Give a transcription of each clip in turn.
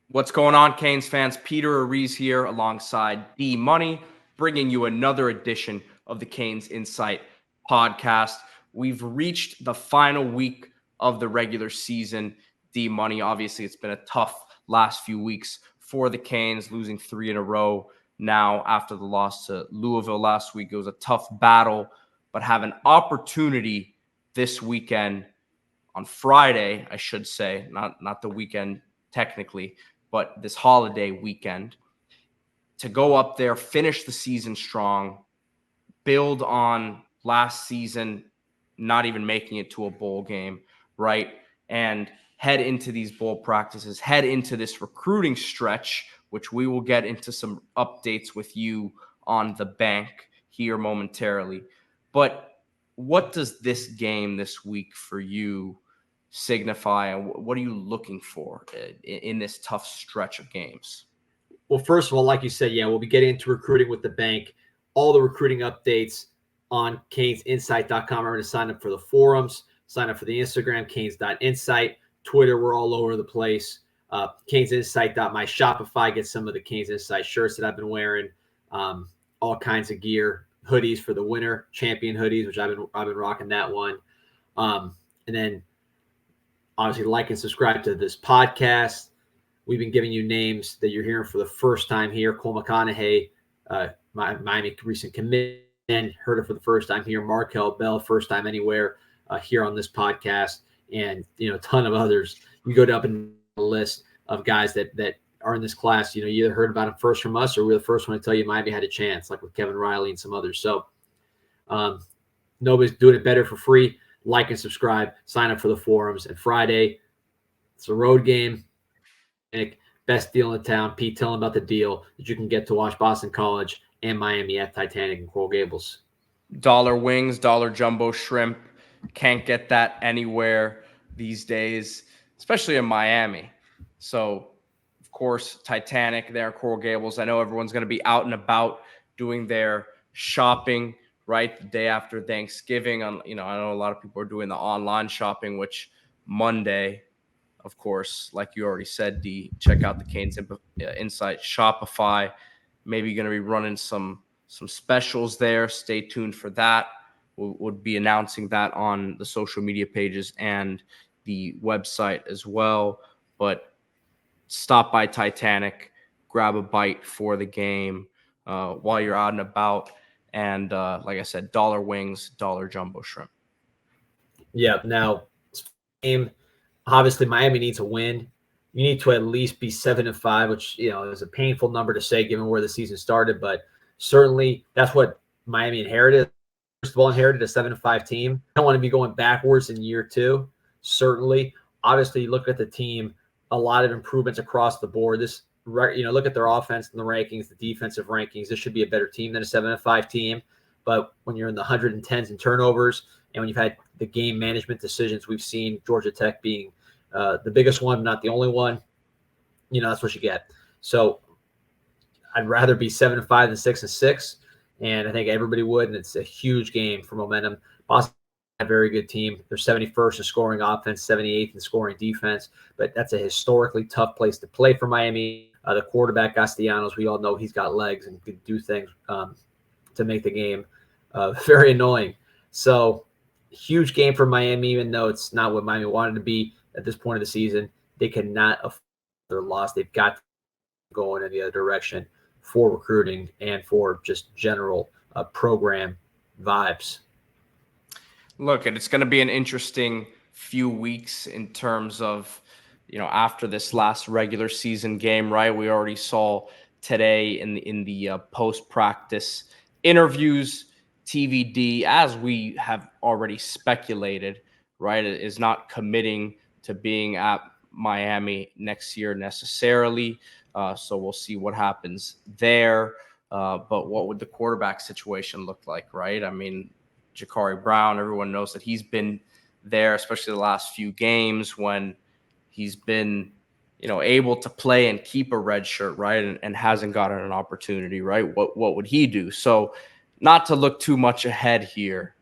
What's going on, Canes fans? Peter Ariz here alongside D Money, bringing you another edition of the CanesInSight podcast. We've reached the final week of the regular season. D Money, obviously, it's been a tough last few weeks for the Canes, losing 3 in a row now after the loss to Louisville last week. It was a tough battle, but have an opportunity this weekend on Friday, I should say, not the weekend technically, but this holiday weekend, to go up there, finish the season strong, build on last season, not even making it to a bowl game, right? And head into these bowl practices, head into this recruiting stretch, which we will get into some updates with you on the bank here momentarily. But what does this game this week for you signify, and what are you looking for in this tough stretch of games? Well, first of all, like you said, we'll be getting into recruiting with the bank. All the recruiting updates on CanesInsight.com. Remember to sign up for the forums, sign up for the Instagram, Canes.insight. Twitter, we're all over the place. CanesInsight.my Shopify. Get some of the CanesInsight shirts that I've been wearing. All kinds of gear, hoodies for the winter, champion hoodies, which I've been rocking that one. And then obviously like and subscribe to this podcast. We've been giving you names that you're hearing for the first time here. Cole McConaughey, Miami recent commit, heard it for the first time here. Markel Bell, first time anywhere here on this podcast, and a ton of others. You go up in the list of guys that are in this class. You either heard about them first from us, or we're the first one to tell you Miami had a chance, like with Kevin Riley and some others. So nobody's doing it better for free. Like and subscribe, sign up for the forums. And Friday, it's a road game. Best deal in town. Pete, tell them about the deal that you can get to watch Boston College and Miami at Titanic and Coral Gables. Dollar wings, dollar jumbo shrimp. Can't get that anywhere these days, especially in Miami. So, of course, Titanic there, Coral Gables. I know everyone's going to be out and about doing their shopping, right, the day after Thanksgiving. I know a lot of people are doing the online shopping, which Monday, of course, like you already said, D, check out the CanesInsight Shopify. Maybe going to be running some specials there. Stay tuned for that. We'll be announcing that on the social media pages and the website as well. But stop by Titanic, grab a bite for the game while you're out and about. And like I said, dollar wings, dollar jumbo shrimp. Yeah. Now, game. Obviously, Miami needs a win. You need to at least be 7-5, which is a painful number to say given where the season started. But certainly, that's what Miami inherited. First of all, inherited a 7-5 team. I don't want to be going backwards in year two. Certainly, obviously, you look at the team. A lot of improvements across the board. Look at their offense and the rankings, the defensive rankings. This should be a better team than a 7-5 team. But when you're in the 110s in turnovers, and when you've had the game management decisions we've seen, Georgia Tech being the biggest one, not the only one, that's what you get. So I'd rather be 7-5 than 6-6, and I think everybody would. And it's a huge game for momentum. Boston, a very good team. They're 71st in scoring offense, 78th in scoring defense, but that's a historically tough place to play for Miami. The quarterback, Castellanos, we all know he's got legs and can do things to make the game very annoying. So huge game for Miami, even though it's not what Miami wanted to be at this point of the season. They cannot afford their loss. They've got to go in the other direction for recruiting and for just general program vibes. Look, and it's going to be an interesting few weeks in terms of, after this last regular season game, right? We already saw today in the post-practice interviews, TVD, as we have already speculated, right, is not committing to being at Miami next year necessarily. So we'll see what happens there. But what would the quarterback situation look like, right? I mean, Ja'Cory Brown, everyone knows that he's been there, especially the last few games when he's been, able to play and keep a red shirt, right, and hasn't gotten an opportunity, right? What would he do? So not to look too much ahead here,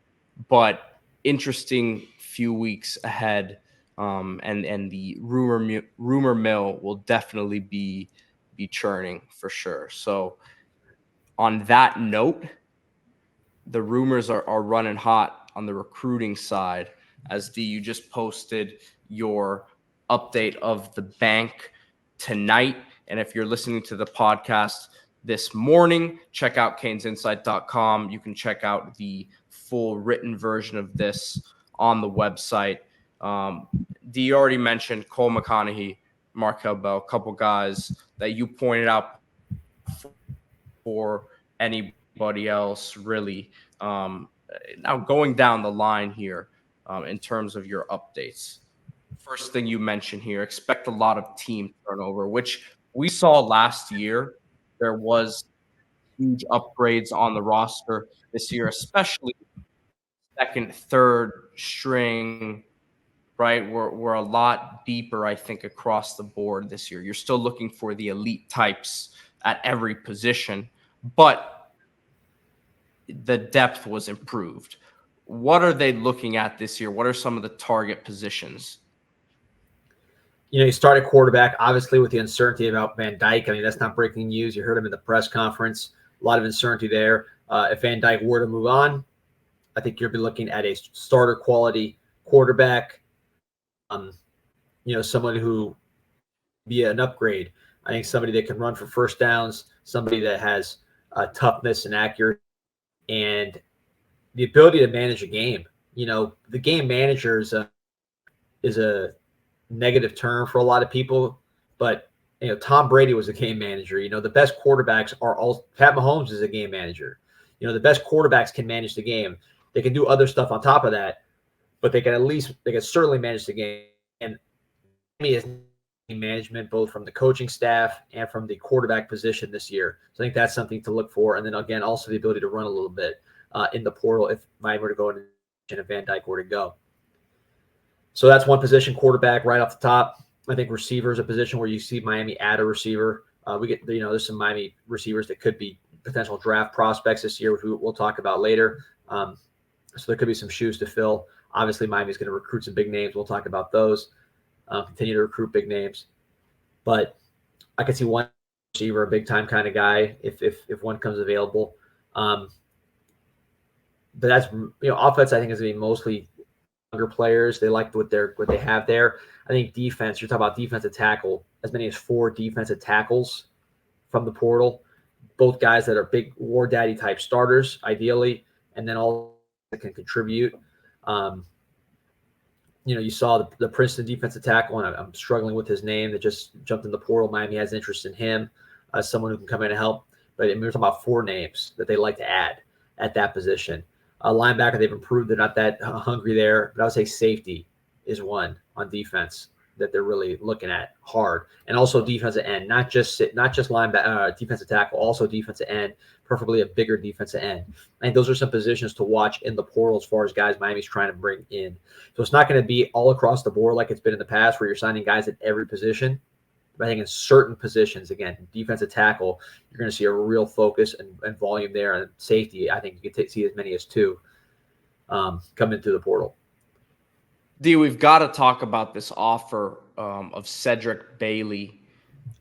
but interesting few weeks ahead and the rumor mill will definitely be churning for sure. So on that note, the rumors are running hot on the recruiting side. As D, you just posted your update of the bank tonight. And if you're listening to the podcast this morning, check out CanesInsight.com. You can check out the full written version of this on the website. D, you already mentioned Cole McConaughey, Markel Bell, a couple guys that you pointed out for anybody else really. Now going down the line here in terms of your updates. First thing you mentioned here, expect a lot of team turnover, which we saw last year. There was huge upgrades on the roster this year, especially second, third string, right? We're a lot deeper, I think, across the board this year. You're still looking for the elite types at every position, but the depth was improved. What are they looking at this year? What are some of the target positions? You started quarterback, obviously, with the uncertainty about Van Dyke. I mean, that's not breaking news. You heard him in the press conference. A lot of uncertainty there. If Van Dyke were to move on, I think you'll be looking at a starter quality quarterback. Someone who be an upgrade. I think somebody that can run for first downs, somebody that has toughness and accuracy, and the ability to manage a game. The game manager is a negative term for a lot of people, but Tom Brady was a game manager. The best quarterbacks are all. Pat Mahomes is a game manager. The best quarterbacks can manage the game. They can do other stuff on top of that, but they can certainly manage the game. And me is management, both from the coaching staff and from the quarterback position this year. So I think that's something to look for. And then again, also the ability to run a little bit in the portal if Miami were to go in and if Van Dyke were to go. So that's one position, quarterback, right off the top. I think receiver is a position where you see Miami add a receiver. There's some Miami receivers that could be potential draft prospects this year, which we'll talk about later. So there could be some shoes to fill. Obviously, Miami's going to recruit some big names. We'll talk about those. Continue to recruit big names. But I could see one receiver, a big-time kind of guy, if one comes available. But that's offense. I think is going to be mostly younger players. They like what they have there. I think defense. You're talking about defensive tackle. As many as 4 defensive tackles from the portal. Both guys that are big war daddy type starters, ideally, and then all that can contribute. You saw the Princeton defensive tackle, and I'm struggling with his name that just jumped in the portal. Miami has interest in him as someone who can come in and help. But we're talking about 4 names that they like to add at that position. Linebacker, they've improved. They're not that hungry there. But I would say safety is one on defense that they're really looking at hard. And also defensive end, not just linebacker, defensive tackle, also defensive end, preferably a bigger defensive end. I think those are some positions to watch in the portal as far as guys Miami's trying to bring in. So it's not going to be all across the board like it's been in the past where you're signing guys at every position. But I think in certain positions, again, defensive tackle, you're going to see a real focus and volume there. And safety, I think you can see as many as 2 come into the portal. D, we've got to talk about this offer of Cedric Bailey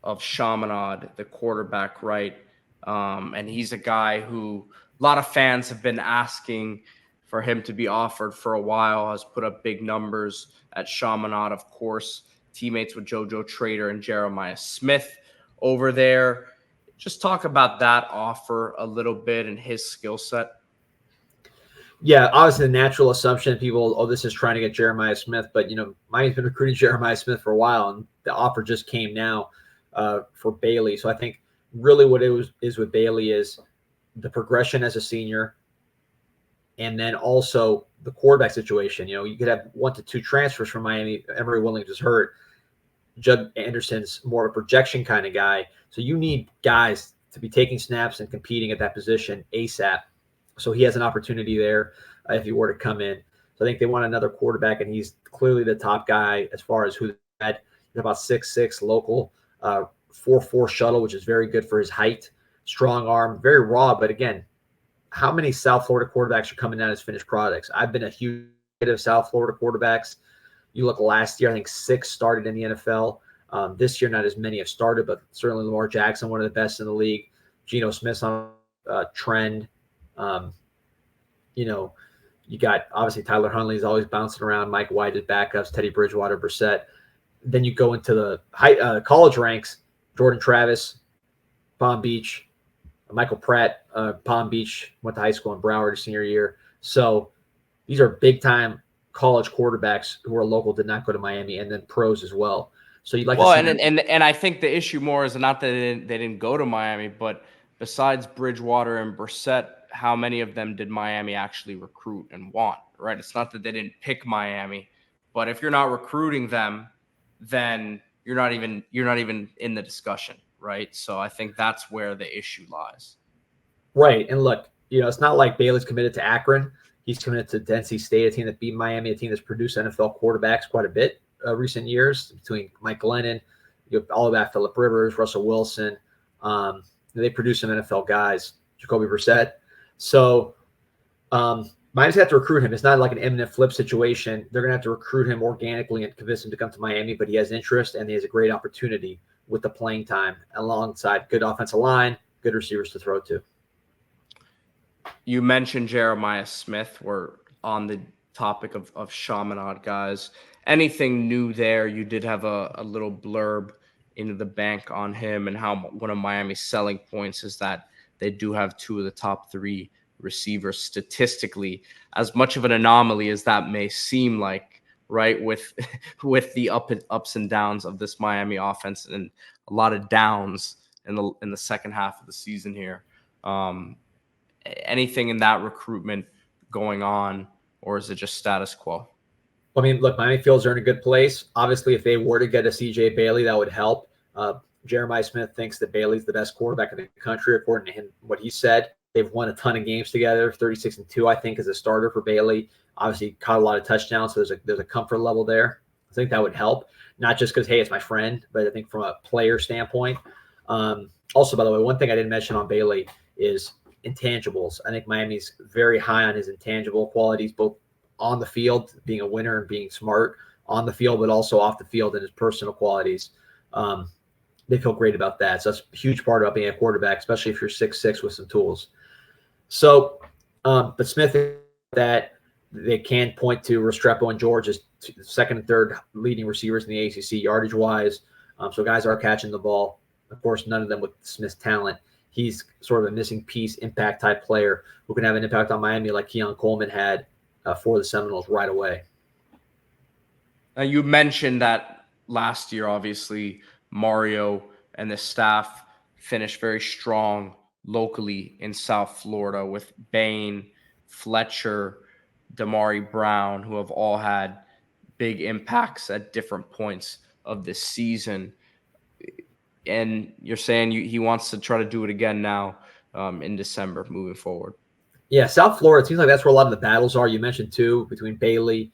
of Chaminade, the quarterback, right? And he's a guy who a lot of fans have been asking for him to be offered for a while, has put up big numbers at Chaminade, of course, teammates with JoJo Trader and Jeremiah Smith over there. Just talk about that offer a little bit and his skill set. Yeah, obviously the natural assumption, people, this is trying to get Jeremiah Smith, but Miami's been recruiting Jeremiah Smith for a while, and the offer just came now for Bailey. So I think really what it is with Bailey is the progression as a senior, and then also the quarterback situation. You could have 1 to 2 transfers from Miami. Emory Williams is hurt. Judd Anderson's more of a projection kind of guy. So you need guys to be taking snaps and competing at that position ASAP. So he has an opportunity there if he were to come in. So I think they want another quarterback, and he's clearly the top guy as far as who they had. He's about 6'6", local, 4.4 shuttle, which is very good for his height. Strong arm, very raw. But again, how many South Florida quarterbacks are coming out as finished products? I've been a huge fan of South Florida quarterbacks. You look last year, I think 6 started in the NFL. This year, not as many have started, but certainly Lamar Jackson, one of the best in the league. Geno Smith's on trend. You got obviously Tyler Huntley's always bouncing around. Mike White is backups, Teddy Bridgewater, Brissett. Then you go into the college ranks, Jordan Travis, Palm Beach, Michael Pratt, Palm Beach, went to high school in Broward his senior year. So these are big-time college quarterbacks who are local, did not go to Miami, and then pros as well. So you'd like to see and I think the issue more is not that they didn't go to Miami, but besides Bridgewater and Brissett, how many of them did Miami actually recruit and want, right? It's not that they didn't pick Miami, but if you're not recruiting them, then you're not even in the discussion, right? So I think that's where the issue lies. Right. And look, it's not like Bailey's committed to Akron. He's committed to NC State, a team that beat Miami, a team that's produced NFL quarterbacks quite a bit recent years, between Mike Glennon, all the way back Phillip Rivers, Russell Wilson. They produce some NFL guys, Jacoby Brissett. So Miami's have to recruit him. It's not like an imminent flip situation. They're going to have to recruit him organically and convince him to come to Miami, but he has interest and he has a great opportunity with the playing time alongside good offensive line, good receivers to throw to. You mentioned Jeremiah Smith. We're on the topic of Chaminade guys. Anything new there? You did have a little blurb into the bank on him and how one of Miami's selling points is that they do have 2 of the top 3 receivers statistically. As much of an anomaly as that may seem like, right, with the ups and downs of this Miami offense and a lot of downs in the second half of the season here. Anything in that recruitment going on, or is it just status quo? I mean, look, Miami feels they're in a good place. Obviously, if they were to get a CJ Bailey, that would help. Jeremiah Smith thinks that Bailey's the best quarterback in the country, according to him, what he said. They've won a ton of games together, 36-2, I think, as a starter for Bailey. Obviously, caught a lot of touchdowns, so there's a comfort level there. I think that would help, not just because, hey, it's my friend, but I think from a player standpoint. Also, by the way, one thing I didn't mention on Bailey is intangibles. I think Miami's very high on his intangible qualities, both on the field, being a winner and being smart on the field, but also off the field and his personal qualities. They feel great about that. So that's a huge part about being a quarterback, especially if you're 6'6" with some tools. So, but Smith, that they can point to Restrepo and George as second and third leading receivers in the ACC yardage-wise. So guys are catching the ball. Of course, none of them with Smith's talent. He's sort of a missing piece, impact-type player who can have an impact on Miami like Keon Coleman had for the Seminoles right away. Now, you mentioned that last year, obviously, Mario and the staff finished very strong locally in South Florida with Bain, Fletcher, Damari Brown, who have all had big impacts at different points of this season. And you're saying he wants to try to do it again now in December moving forward. Yeah, South Florida, it seems like that's where a lot of the battles are. You mentioned 2 between Bailey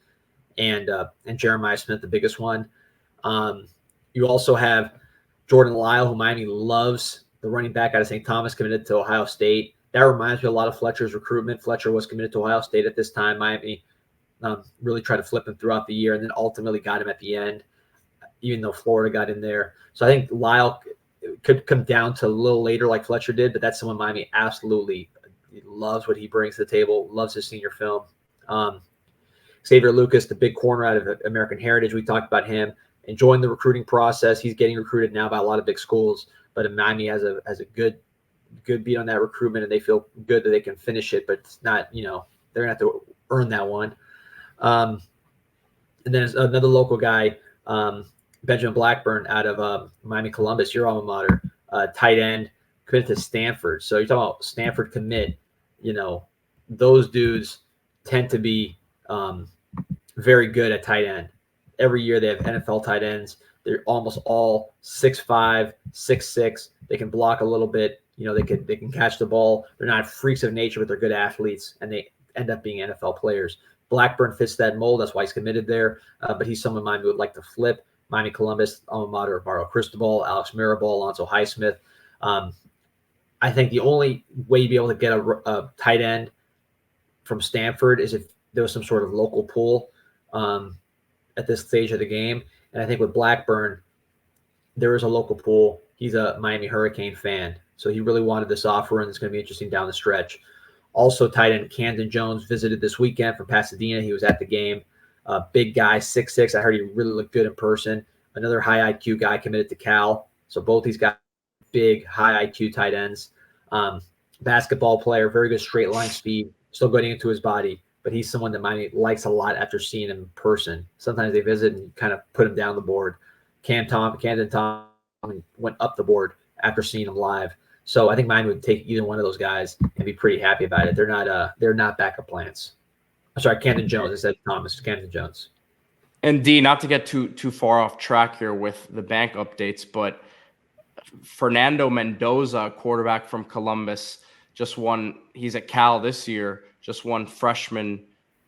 and Jeremiah Smith, the biggest one. You also have Jordan Lyle, who Miami loves, the running back out of St. Thomas, committed to Ohio State. That reminds me a lot of Fletcher's recruitment. Fletcher was committed to Ohio State at this time. Miami really tried to flip him throughout the year and then ultimately got him at the end, even though Florida got in there. So I think Lyle could come down to a little later like Fletcher did, but that's someone Miami absolutely loves what he brings to the table, loves his senior film. Xavier Lucas, the big corner out of American Heritage, we talked about him, enjoying the recruiting process. He's getting recruited now by a lot of big schools, but Miami has a good beat on that recruitment, and they feel good that they can finish it, but it's not, they're going to have to earn that one. And then another local guy, Benjamin Blackburn out of Miami Columbus, your alma mater, tight end, committed to Stanford. So you're talking about Stanford commit, those dudes tend to be very good at tight end. Every year they have NFL tight ends. They're almost all 6'5", 6'6". They can block a little bit. They can catch the ball. They're not freaks of nature, but they're good athletes, and they end up being NFL players. Blackburn fits that mold. That's why he's committed there. But he's someone Miami would like to flip. Miami Columbus, alma mater of Mario Cristobal, Alex Mirabal, Alonzo Highsmith. I think the only way you'd be able to get a tight end from Stanford is if there was some sort of local pool. at this stage of the game. And I think with Blackburn, there is a local pool. He's a Miami Hurricane fan, so he really wanted this offer, and it's going to be interesting down the stretch. Also, tight end Camden Jones visited this weekend from Pasadena. He was at the game. Big guy, 6'6". I heard he really looked good in person. Another high IQ guy committed to Cal. So both these guys, big, high IQ tight ends. Basketball player, very good straight line speed, still getting into his body. But he's someone that Miami likes a lot after seeing him in person. Sometimes they visit and kind of put him down the board. Camden Tom went up the board after seeing him live. So I think Miami would take either one of those guys and be pretty happy about it. They're not backup plans. I'm sorry, Camden Jones. I said Thomas. Camden Jones. And D, not to get too far off track here with the bank updates, but Fernando Mendoza, quarterback from Columbus, just won. He's at Cal this year. Just won freshman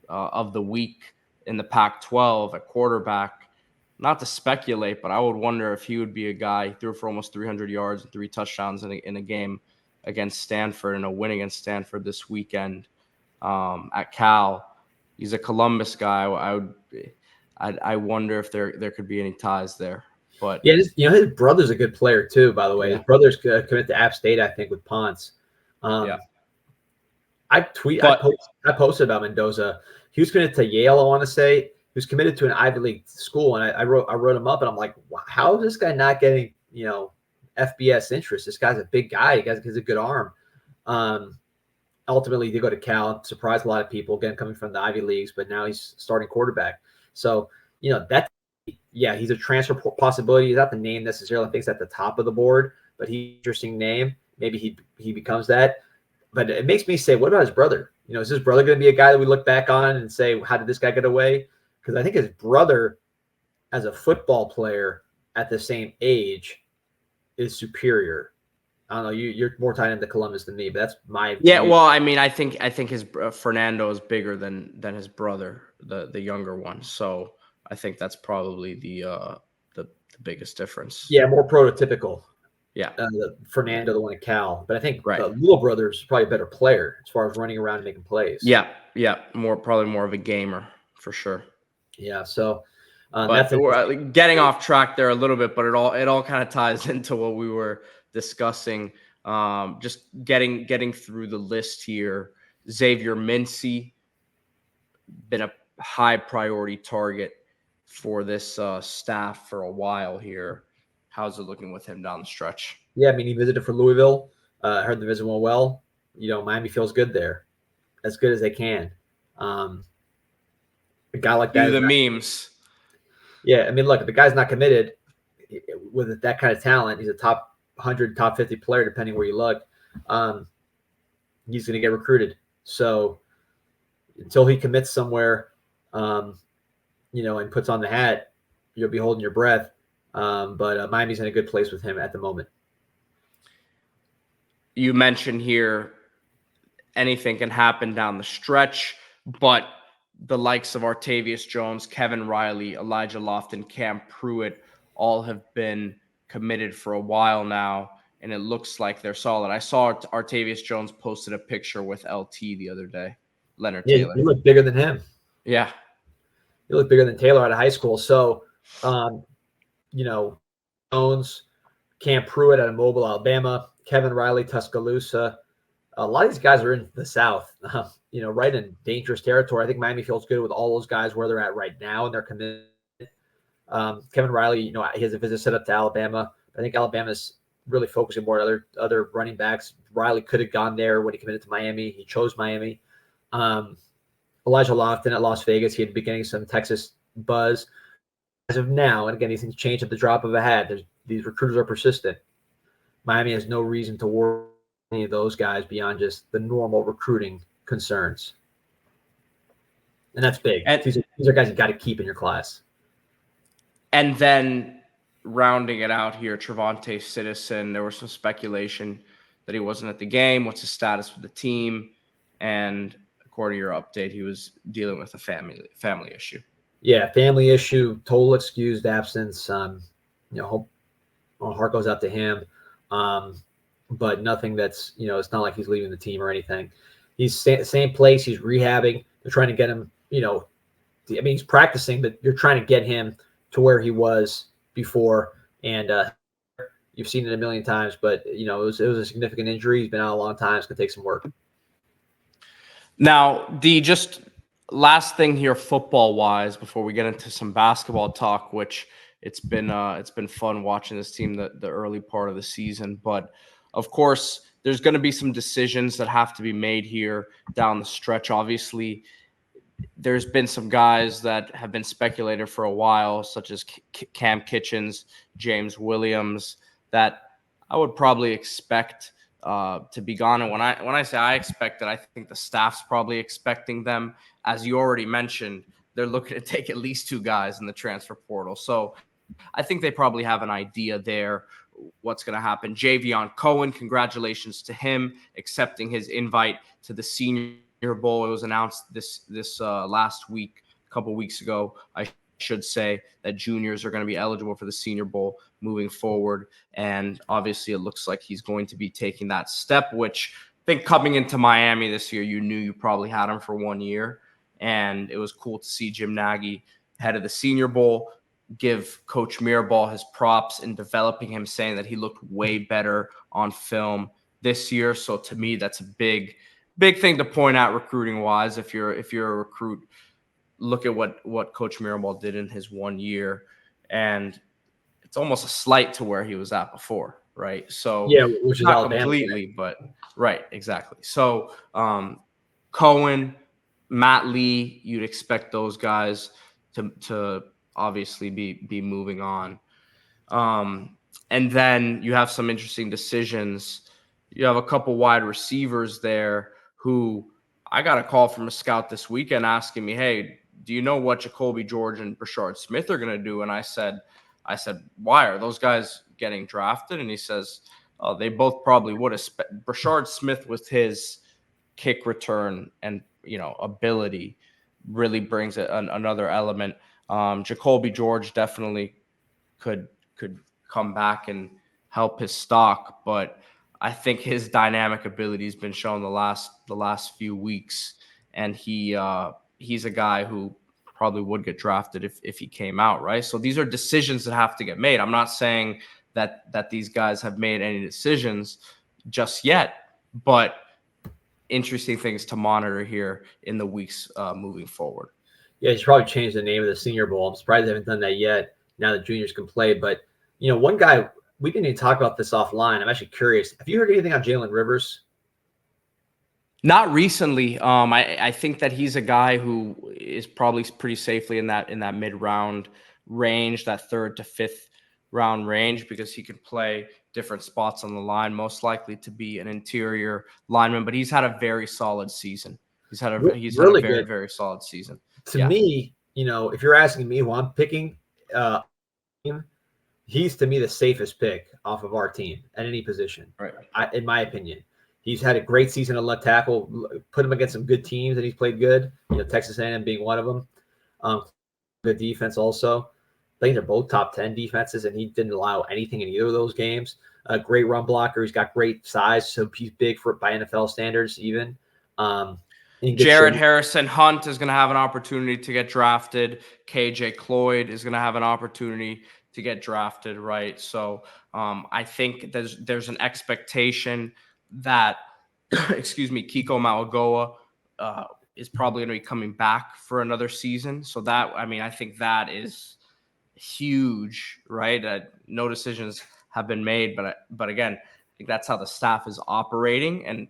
of the week in the Pac-12 at quarterback. Not to speculate, but I would wonder if he would be a guy. He threw for almost 300 yards and 3 touchdowns in a game against Stanford and a win against Stanford this weekend at Cal. He's a Columbus guy. I wonder if there could be any ties there. But yeah, his brother's a good player too. By the way, his brother's committed to App State, I think, with Ponce. I posted about Mendoza. He was committed to Yale, I want to say. He was committed to an Ivy League school, and I wrote him up, and I'm like, wow, how is this guy not getting FBS interest? This guy's a big guy. He has a good arm. Ultimately, he did go to Cal, surprised a lot of people, again, coming from the Ivy Leagues, but now he's starting quarterback. So, he's a transfer possibility. He's not the name necessarily I think it's at the top of the board, but he's an interesting name. Maybe he becomes that. But it makes me say, what about his brother? Is his brother going to be a guy that we look back on and say, how did this guy get away? Because I think his brother, as a football player at the same age, is superior. I don't know. You're more tied into Columbus than me, but that's my view. Well, I mean, I think his Fernando is bigger than his brother, the younger one. So I think that's probably the biggest difference. Yeah, more prototypical. Yeah, Fernando, the one at Cal, but I think the little brother's probably a better player as far as running around and making plays. Yeah, probably more of a gamer for sure. Yeah, so that's getting off track there a little bit, but it all kind of ties into what we were discussing. Just getting through the list here. Xavier Mincy, been a high priority target for this staff for a while here. How's it looking with him down the stretch? Yeah, I mean, he visited for Louisville. I heard the visit went well. Miami feels good there, as good as they can. A guy like that. Do the memes. Yeah, I mean, look, if the guy's not committed with that kind of talent, he's a top 100, top 50 player, depending where you look. He's going to get recruited. So until he commits somewhere, and puts on the hat, you'll be holding your breath. But Miami's in a good place with him at the moment. You mentioned here anything can happen down the stretch, but the likes of Artavius Jones, Kevin Riley, Elijah Lofton, Cam Pruitt all have been committed for a while now, and it looks like they're solid. I saw Artavius Jones posted a picture with LT the other day, Leonard Taylor. You look bigger than him. Yeah. You look bigger than Taylor out of high school. So, Jones, Cam Pruitt out of Mobile, Alabama, Kevin Riley, Tuscaloosa. A lot of these guys are in the South, right in dangerous territory. I think Miami feels good with all those guys where they're at right now, and they're committed. Kevin Riley, he has a visit set up to Alabama. I think Alabama's really focusing more on other running backs. Riley could have gone there when he committed to Miami. He chose Miami. Elijah Lofton at Las Vegas. He had been getting some Texas buzz. As of now, and again, these things change at the drop of a hat. These recruiters are persistent. Miami has no reason to worry any of those guys beyond just the normal recruiting concerns. And that's big. And these are guys you got to keep in your class. And then rounding it out here, Trevante Citizen, there was some speculation that he wasn't at the game. What's his status with the team? And according to your update, he was dealing with a family issue. Yeah, family issue, total excused absence. Hope heart goes out to him. But nothing that's, it's not like he's leaving the team or anything. He's same place. He's rehabbing. They're trying to get him, he's practicing, but you're trying to get him to where he was before. And you've seen it a million times, but it was a significant injury. He's been out a long time. It's going to take some work. Now, the just last thing here, football wise, before we get into some basketball talk, which it's been fun watching this team the early part of the season. But of course, there's going to be some decisions that have to be made here down the stretch. Obviously, there's been some guys that have been speculated for a while, such as Cam Kitchens, James Williams, that I would probably expect to be gone. And when I say I expect it, I think the staff's probably expecting them. As you already mentioned, they're looking to take at least 2 guys in the transfer portal. So I think they probably have an idea there what's going to happen. Javion Cohen, congratulations to him accepting his invite to the Senior Bowl. It was announced this last week, a couple weeks ago, I should say, that juniors are going to be eligible for the Senior Bowl moving forward. And obviously it looks like he's going to be taking that step, which I think coming into Miami this year, you knew you probably had him for 1 year. And it was cool to see Jim Nagy, head of the Senior Bowl, give Coach Mirabal his props in developing him, saying that he looked way better on film this year. So to me, that's a big thing to point out recruiting wise. If you're a recruit, look at what Coach Mirabal did in his 1 year, and it's almost a slight to where he was at before, right? So yeah, which is not Alabama, completely, but right, exactly. So Cohen, Matt Lee, you'd expect those guys to obviously be moving on. And then you have some interesting decisions. You have a couple wide receivers there who I got a call from a scout this weekend asking me, hey, do you know what Jacoby George and Brashard Smith are going to do? And I said, why are those guys getting drafted? And he says, oh, they both probably would have. Brashard Smith with his kick return and, ability really brings another element. Jacoby George definitely could come back and help his stock, but I think his dynamic ability has been shown the last few weeks, and he's a guy who probably would get drafted if he came out, right? So these are decisions that have to get made. I'm not saying that these guys have made any decisions just yet, but interesting things to monitor here in the weeks moving forward. Yeah, you should probably change the name of the Senior Bowl. I'm surprised they haven't done that yet. Now that juniors can play, but one guy we didn't even talk about this offline. I'm actually curious. Have you heard anything on Jalen Rivers? Not recently. I think that he's a guy who is probably pretty safely in that mid-round range, that 3rd to 5th round range, because he can play different spots on the line, most likely to be an interior lineman. But he's had a very solid season. He's had a very, very solid season. To me, if you're asking me who I'm picking, he's to me the safest pick off of our team at any position, right? In my opinion. He's had a great season at left tackle, put him against some good teams, and he's played good. Texas A&M being one of them. Good defense also. I think they're both top 10 defenses, and he didn't allow anything in either of those games. A great run blocker. He's got great size, so he's big by NFL standards even. Jared Harrison Hunt is going to have an opportunity to get drafted. KJ Cloyd is going to have an opportunity to get drafted, right? So I think there's an expectation that, Kiko Malagoa is probably going to be coming back for another season. So I think that is huge, right? No decisions have been made, but again, I think that's how the staff is operating and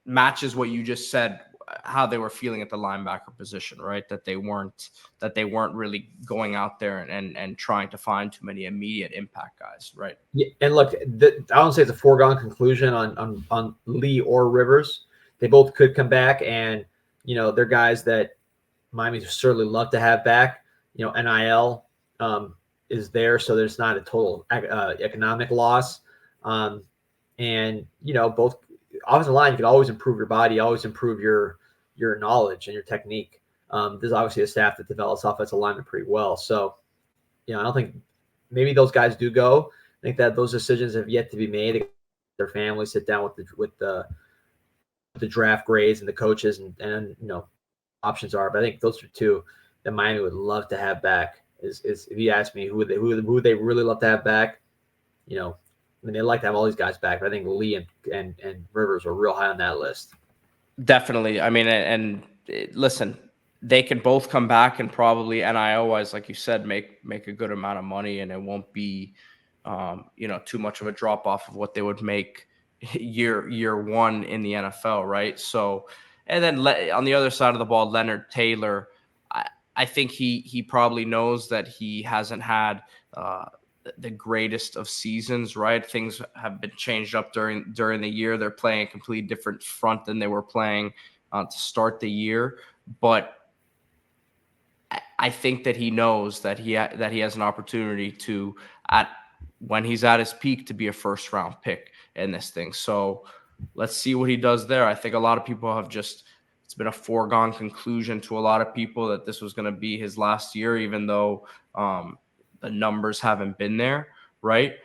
matches what you just said, how they were feeling at the linebacker position, right? That they weren't really going out there and trying to find too many immediate impact guys, right? Yeah, and look, I don't say it's a foregone conclusion on Lee or Rivers. They both could come back, and they're guys that Miami certainly love to have back. NIL is there, so there's not a total economic loss. And both offensive line, you can always improve your body, always improve your knowledge and your technique. There's obviously a staff that develops offensive linemen pretty well. So, I don't think maybe those guys do go. I think that those decisions have yet to be made. Their families sit down with the draft grades and the coaches and options are. But I think those are two that Miami would love to have back is if you ask me who they really love to have back, you know, I mean, they'd like to have all these guys back, but I think Lee and Rivers are real high on that list. Definitely. I mean, and listen, they can both come back and probably NIL-wise, like you said, make a good amount of money, and it won't be, too much of a drop off of what they would make year one in the NFL, right? So, and then on the other side of the ball, Leonard Taylor, I think he probably knows that he hasn't had the greatest of seasons, right? Things have been changed up during the year. They're playing a completely different front than they were playing to start the year. But I think that he knows that he has an opportunity to, when he's at his peak, to be a first round pick in this thing. So let's see what he does there. I think a lot of people have it's been a foregone conclusion to a lot of people that this was going to be his last year, even though the numbers haven't been there, right?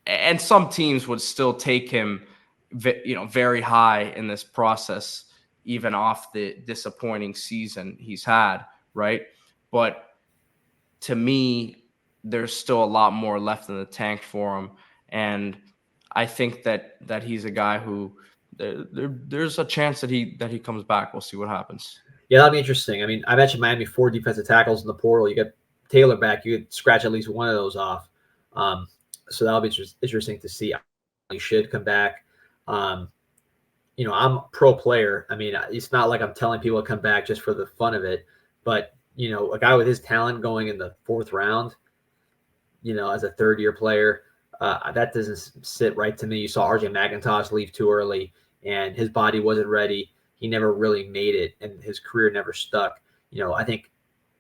And some teams would still take him, very high in this process, even off the disappointing season he's had, right? But to me, there's still a lot more left in the tank for him, and I think that he's a guy who there's a chance that he comes back. We'll see what happens. Yeah, that'll be interesting. I mean, I mentioned Miami 4 defensive tackles in the portal. You get Taylor back, you could scratch at least one of those off. So that'll be interesting to see. He should come back. I'm a pro player. I mean, it's not like I'm telling people to come back just for the fun of it, but a guy with his talent going in the 4th round, as a 3rd-year player, that doesn't sit right to me. You saw RJ McIntosh leave too early, and his body wasn't ready. He never really made it, and his career never stuck. I think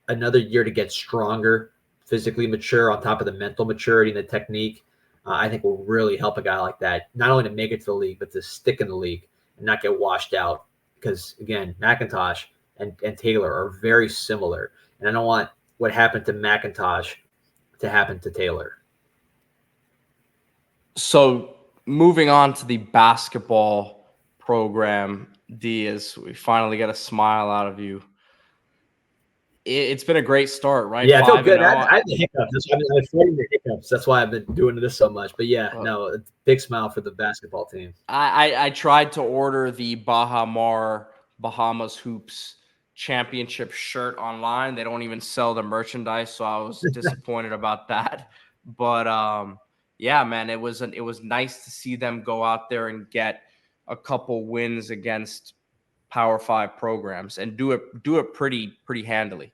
another year to get stronger, physically mature, on top of the mental maturity and the technique, I think will really help a guy like that, not only to make it to the league, but to stick in the league and not get washed out. Because, again, McIntosh and Taylor are very similar, and I don't want what happened to McIntosh to happen to Taylor. So moving on to the basketball program, D, as we finally get a smile out of you. It's been a great start, right? Yeah, I feel good. I had the hiccups. I've been fighting the hiccups. That's why I've been doing this so much. But yeah, no, big smile for the basketball team. I tried to order the Bahamas Hoops championship shirt online. They don't even sell the merchandise, so I was disappointed about that. But yeah, man, it was nice to see them go out there and get a couple wins against Power 5 programs and do it pretty handily.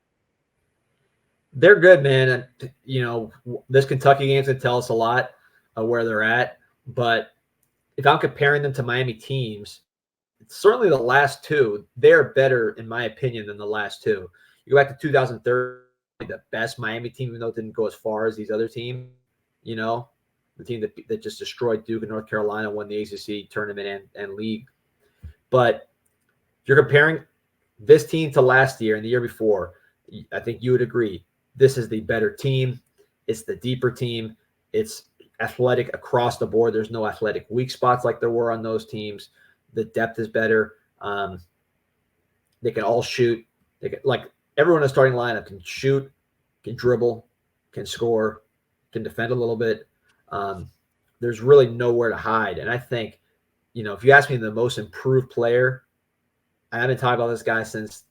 They're good, man. And this Kentucky game's gonna tell us a lot of where they're at. But if I'm comparing them to Miami teams, certainly the last two, they're better in my opinion than the last two. You go back to 2013, the best Miami team, even though it didn't go as far as these other teams. The team that just destroyed Duke and North Carolina, won the ACC tournament and league. But if you're comparing this team to last year and the year before, I think you would agree this is the better team. It's the deeper team. It's athletic across the board. There's no athletic weak spots like there were on those teams. The depth is better. They can all shoot. Like everyone in the starting lineup can shoot, can dribble, can score, can defend a little bit. There's really nowhere to hide. And I think, if you ask me the most improved player, I haven't talked about this guy since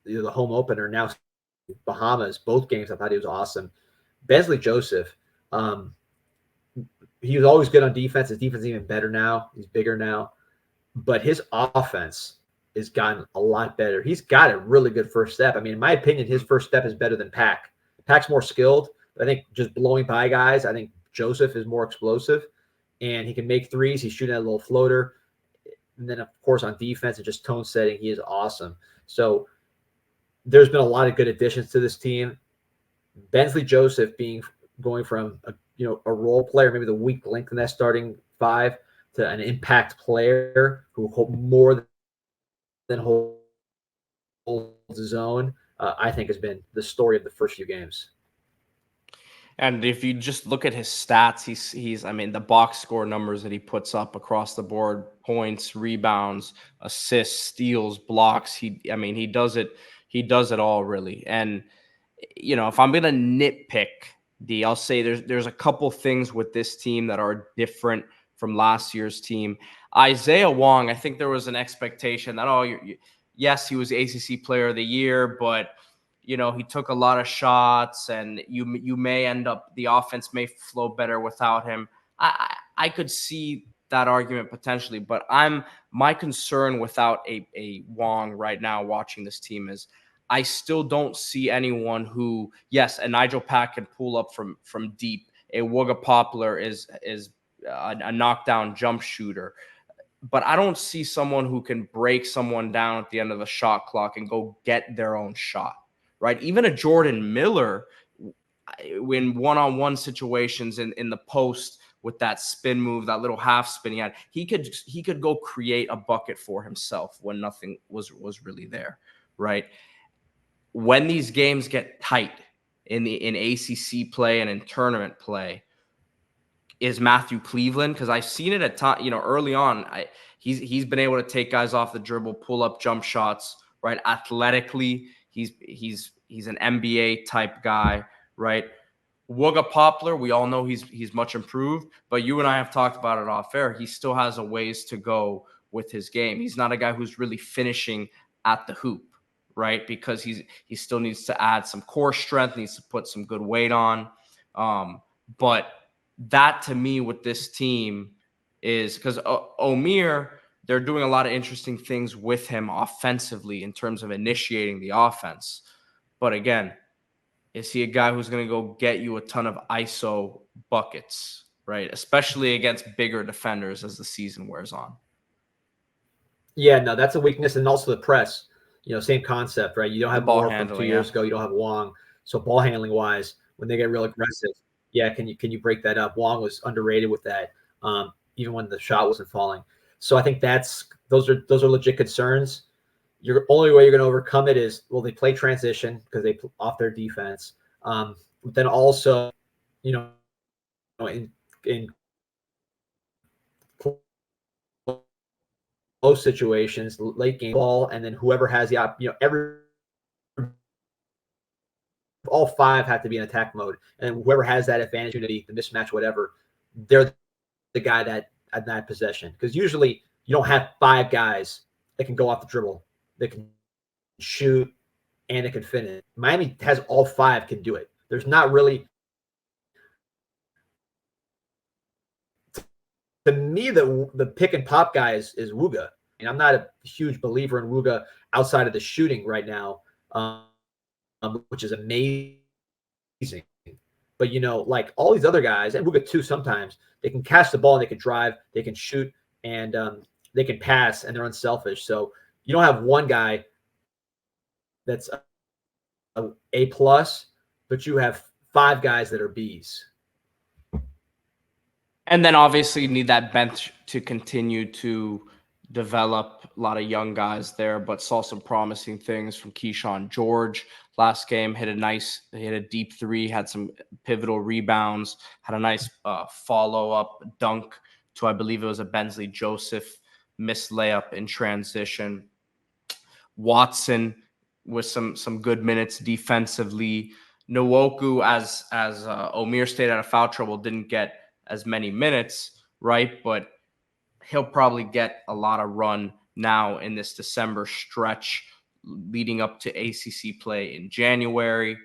the home opener. Now Bahamas, both games, I thought he was awesome. Besley Joseph, he was always good on defense. His defense is even better now. He's bigger now. But his offense has gotten a lot better. He's got a really good first step. I mean, in my opinion, his first step is better than Pack. Pack's more skilled. But I think just blowing by guys, I think Joseph is more explosive. And he can make threes. He's shooting a little floater. And then, of course, on defense and just tone setting, he is awesome. So there's been a lot of good additions to this team. Besley Joseph going from a role player, maybe the weak link in that starting 5, to an impact player who more than holds his own, I think has been the story of the first few games. And if you just look at his stats, he's the box score numbers that he puts up across the board, points, rebounds, assists, steals, blocks. He does it He does it all, really. And, if I'm going to nitpick, I'll say there's a couple things with this team that are different from last year's team. Isaiah Wong, I think there was an expectation that, yes, he was ACC Player of the Year, but he took a lot of shots, and you may end up, the offense may flow better without him. I could see that argument potentially, but my concern without a Wong right now watching this team is I still don't see anyone who, yes, a Nigel Pack can pull up from deep. A Wooga Poplar is a knockdown jump shooter. But I don't see someone who can break someone down at the end of the shot clock and go get their own shot, right? Even a Jordan Miller, in one-on-one situations in the post with that spin move, that little half spin he could go create a bucket for himself when nothing was really there, right? When these games get tight in ACC play and in tournament play, is Matthew Cleveland, because I've seen it at time, early on. He's been able to take guys off the dribble, pull up jump shots, right? Athletically, he's an NBA type guy, right? Wooga Poplar, we all know he's much improved, but you and I have talked about it off air. He still has a ways to go with his game. He's not a guy who's really finishing at the hoop, right? Because he still needs to add some core strength, needs to put some good weight on. But that, to me, with this team is because Omier, they're doing a lot of interesting things with him offensively in terms of initiating the offense. But again, is he a guy who's going to go get you a ton of ISO buckets, right? Especially against bigger defenders as the season wears on. Yeah, no, that's a weakness. And also the press, same concept, right? You don't have Moore from 2 years ago. You don't have Wong. So ball handling wise, when they get real aggressive, can you break that up? Wong was underrated with that, even when the shot wasn't falling. So I think those are legit concerns. Your only way you're going to overcome it is, they play transition because they off their defense. But then also, in close situations, late game ball, and then whoever has all five have to be in attack mode, and whoever has that advantage, the mismatch, whatever, they're the guy that at that possession. Because usually you don't have five guys that can go off the dribble, that can shoot, and it can finish. Miami has all five can do it. There's not really, to me, the pick and pop guy is Wooga. And I'm not a huge believer in Wooga outside of the shooting right now, which is amazing. But, like all these other guys, and Wooga too, sometimes they can catch the ball and they can drive, they can shoot, and they can pass, and they're unselfish. So you don't have one guy that's A plus, but you have five guys that are Bs. And then obviously you need that bench to continue to develop a lot of young guys there, but saw some promising things from Keyshawn George last game. Hit a deep three, had some pivotal rebounds, had a nice follow-up dunk to, I believe it was a Bensley Joseph missed layup in transition. Watson with some good minutes defensively. Nwoku, as Omier stayed out of foul trouble, didn't get as many minutes, right? But he'll probably get a lot of run now in this December stretch leading up to ACC play in January.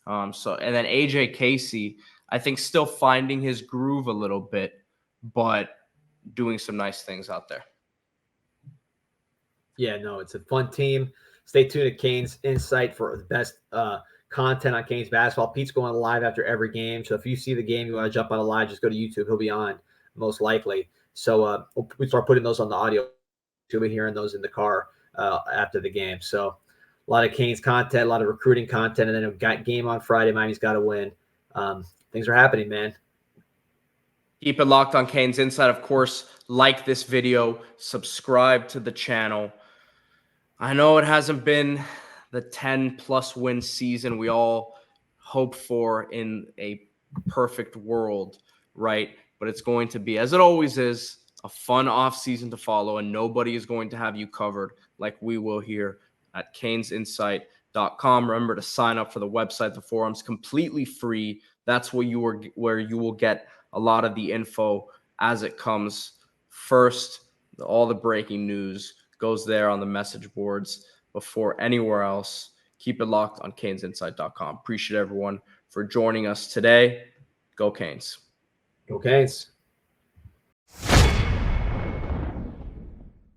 And then AJ Casey, I think still finding his groove a little bit, but doing some nice things out there. Yeah, no, it's a fun team. Stay tuned to CanesInSight for the best content on Canes basketball. Pete's going live after every game. So if you see the game, you want to jump on a live, just go to YouTube. He'll be on most likely. So we start putting those on the audio. You'll be hearing those in the car after the game. So a lot of Canes content, a lot of recruiting content, and then we've got game on Friday. Miami's got to win. Things are happening, man. Keep it locked on CanesInSight. Of course, like this video, subscribe to the channel. I know it hasn't been the 10-plus win season we all hope for in a perfect world, right? But it's going to be, as it always is, a fun offseason to follow, and nobody is going to have you covered like we will here at CanesInsight.com. CanesInSight.com. Remember to sign up for the website, the forums, completely free. That's where you will get a lot of the info as it comes first. All the breaking news goes there on the message boards before anywhere else. Keep it locked on CanesInSight.com. Appreciate everyone for joining us today. Go Canes. Go Canes.